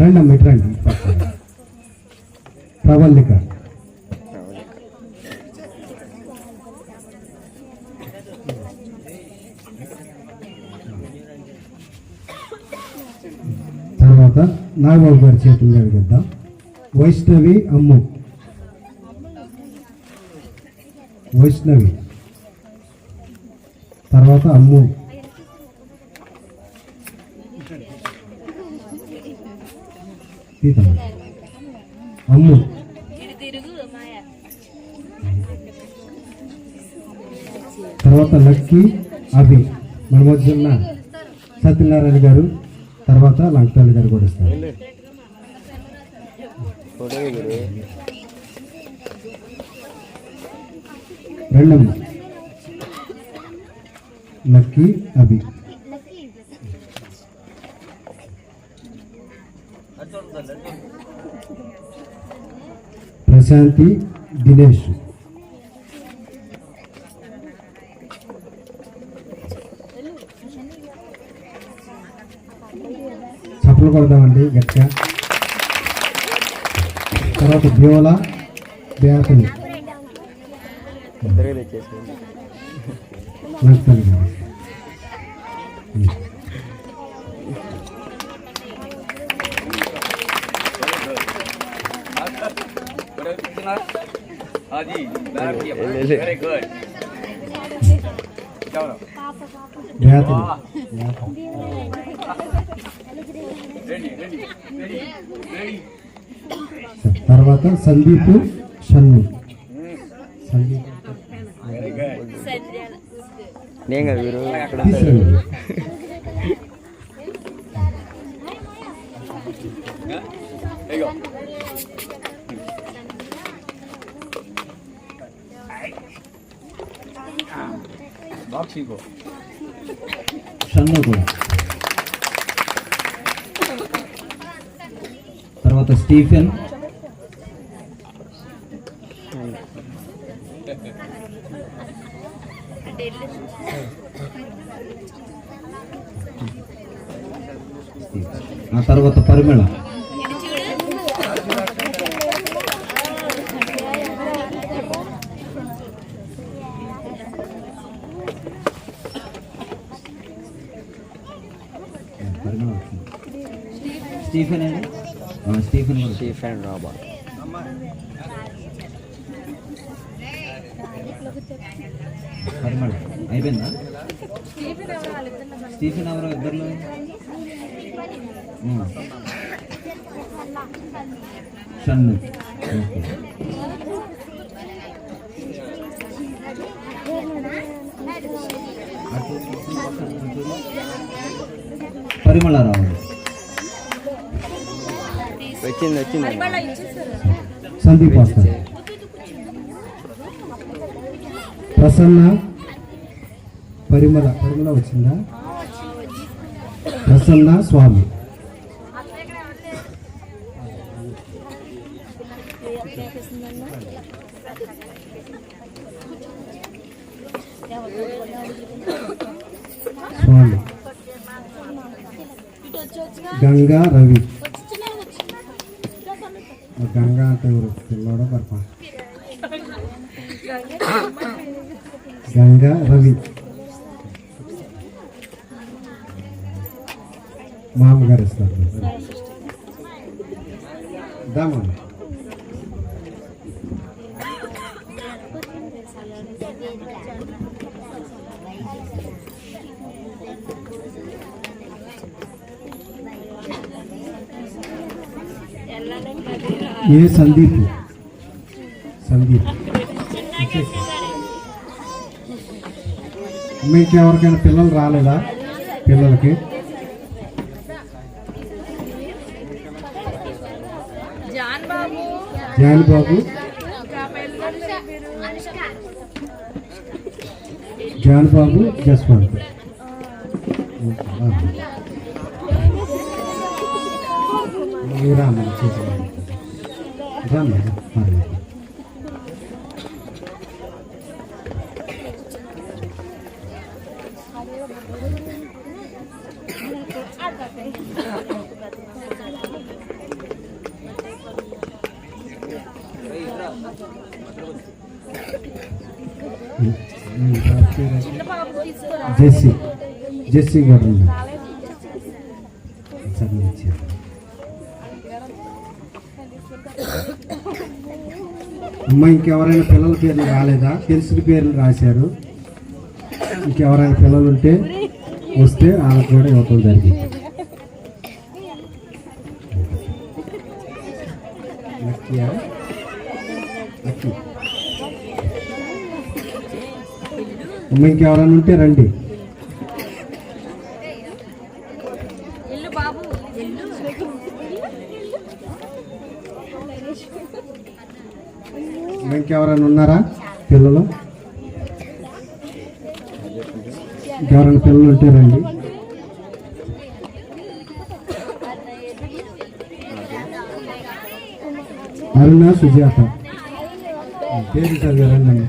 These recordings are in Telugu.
రండి అమ్మ ఇటు రండి. ప్రవల్లిక. తర్వాత నాగబాబు గారి చేతుల్లో అడిగిద్దాం. వైష్ణవి అమ్ము. వైష్ణవి తర్వాత అమ్ము. అమ్ము తర్వాత లక్కీ అభి. మన మధ్య ఉన్న సత్యనారాయణ గారు తర్వాత లంకపల్లి గారు కూడా ఇస్తారు. రెండమ్మ లక్కీ అభి. ప్రశాంతి దినేష్. చప్పలు కొడదామండి గట్టిగా. తర్వాత బ్యోల బ్యాకులు. తర్వాత సందీప్ షన్ను. సందీప్ నేను కదా వీరు అక్కడ షన్ను కూడా. తర్వాత స్టీఫెన్. ఆ తర్వాత పరిమళ. స్టీఫెన్ అండి. స్టీఫెన్ రాబా. పరిమళ అయిపోయిందా? స్టీఫెన్ ఎవరో ఇద్దరులో. షన్ను. పరిమళ రావు. వచ్చింది సందీప్ వస్తారు. ప్రసన్న పరిమళ వచ్చిందా? ప్రసన్న స్వామి. స్వామి. గంగా రవి. గంగా అంటే ఎవరు పిల్లోడో పరప. గంగా రవి. మామగారు ఇస్తారు. దామా ఏ సందీప్. మీకు ఎవరికైనా పిల్లలు రాలేదా? పిల్లలకి జాన్ బాబు, జాన్ బాబు జస్వంత్. రామ్మ జెస్సీ జెస్సీ కూడా ఉంది. సబ్మిట్ ఇచ్చారు. అమ్మ ఇంకెవరైనా పిల్లల పేర్లు రాలేదా? తెలిసిన పేర్లు రాశారు. ఇంకెవరైనా పిల్లలు ఉంటే వస్తే వాళ్ళకి కూడా ఇవ్వటం జరిగింది. లక్కీయా? లక్కీ. అమ్మ ఇంకెవరైనా ఉంటే రండి. ఇంకెవరైనా ఉన్నారా పిల్లలు? ఇంకెవరైనా పిల్లలు ఉంటే రండి. అరుణ సుజాత పేరు చదివారండి అమ్మ.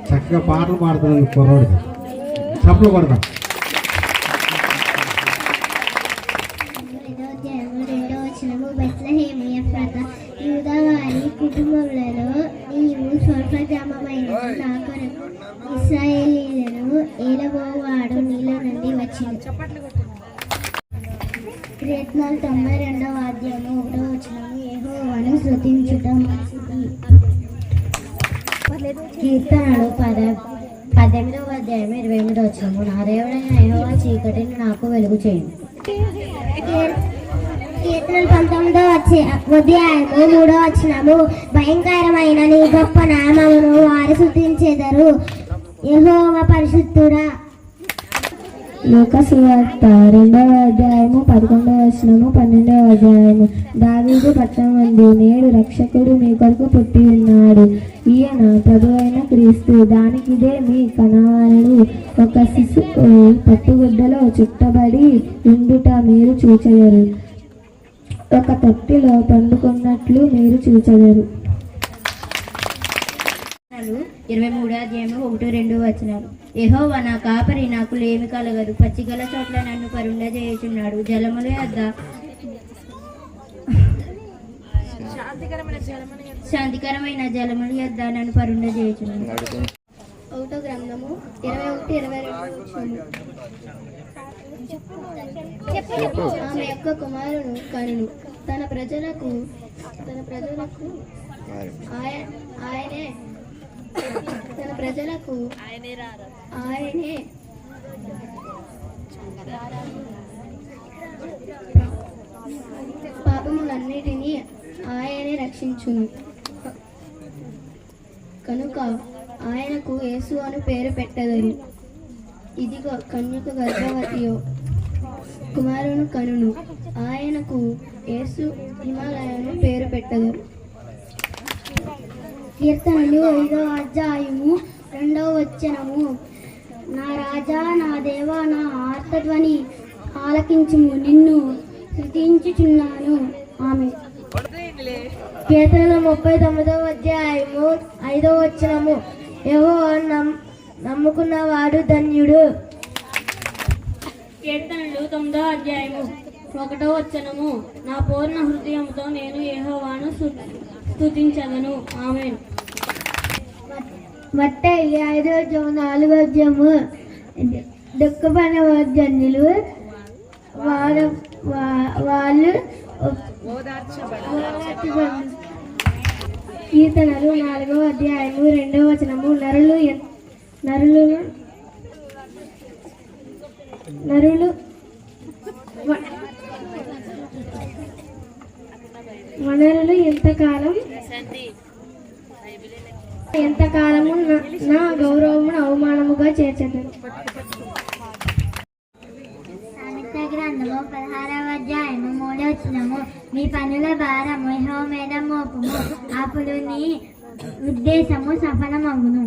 చక్కగా పాటలు పాడుతున్నాను కుర్రోడు. చప్పలు కొడతాం. యూదావారి కుటుంబములలో నీవు స్వర్గగ్రామమైన నా కొరకు ఇశ్రాయేలీయులను ఏలబోవాడు నీలో నుండి వచ్చింది. కీర్తనలు 92వ అధ్యాయము 1వ వచనము. యెహోవాను స్తుతించుట మంచిది. కీర్తనలు 18వ అధ్యాయము 28వ వచనము. నా దేవుడైన యెహోవా చీకటిని నాకు వెలుగు చేయండి. కీర్తనలు 19వ అధ్యాయము 3వ వచనము. భయంకరమైన నీ గొప్ప నామమును వారు స్తుతించెదరు. యెహోవా పరిశుద్ధుడా. లూకా సువార్త 2వ అధ్యాయము 11వ వచనము 12వ అధ్యాయము. దావీదు పట్టణమందు నేడు రక్షకుడు మీ కొరకు పుట్టి ఉన్నాడు. ఈయన ప్రభువైన క్రీస్తు. దానికిదే మీ కనవారడు ఒక శిశువు పట్టుగుడ్డలో చుట్టబడి ఉండుట మీరు చూచెదరు. ఒక తొట్టిలో పండుకున్నట్లు మీరు చూచెదరు. 23వ అధ్యాయము 1-2 వచనాలు. యెహోవా నా కాపరి, నాకు లేమి కలగదు. పచ్చిగల చోట్ల నన్ను పరుండజేయుచున్నాడు. జలముల యొద్ద శాంతికరమైన జలముల యొద్ద నన్ను పరుండజేయుచున్నాడు. 1వ గ్రంథము 21-22. ఆమె యొక్క కుమారును కనును. తన ప్రజలకు ఆయనే పాపములన్నిటినీ ఆయనే రక్షించును. కనుక ఆయనకు యేసు అని పేరు పెట్టెదరు. ఇదిగో కన్యక గర్భవతియో కుమారుని కనును. ఆయనకు యేసు హిమాలయను పేరు పెట్టెదరు. కీర్తనలు 5వ అధ్యాయము 2వ వచనము. నా రాజా, నా దేవా, నా ఆర్తధ్వని ఆలకించుము, నిన్ను స్తుతించుచున్నాను. ఆమె. కీర్తనలు 39వ అధ్యాయము 5వ వచనము. యెహోవా నమ్ముకున్నవాడు ధన్యుడు. కీర్తనలు 9వ అధ్యాయము 1వ వచనము. నా పూర్ణ హృదయంతో నేను యెహోవాను స్తుతించదను. ఆమేన్. మత్తయి 5వ అధ్యాయము 4వ వచనము. దుఃఖపడిన ధన్యులు వాళ్ళు కీర్తనలు 4వ అధ్యాయము 2వ వచనము. వనరులు ఎంతకాలము నా గౌరవమును అవమానముగా చేర్చదను. సామెత గ్రంథము 16వ అధ్యాయము 3వ వచనము. మీ పనుల భారము యెహోవా మీద మోపుము, అప్పుడు నీ ఉద్దేశము సఫలమగును.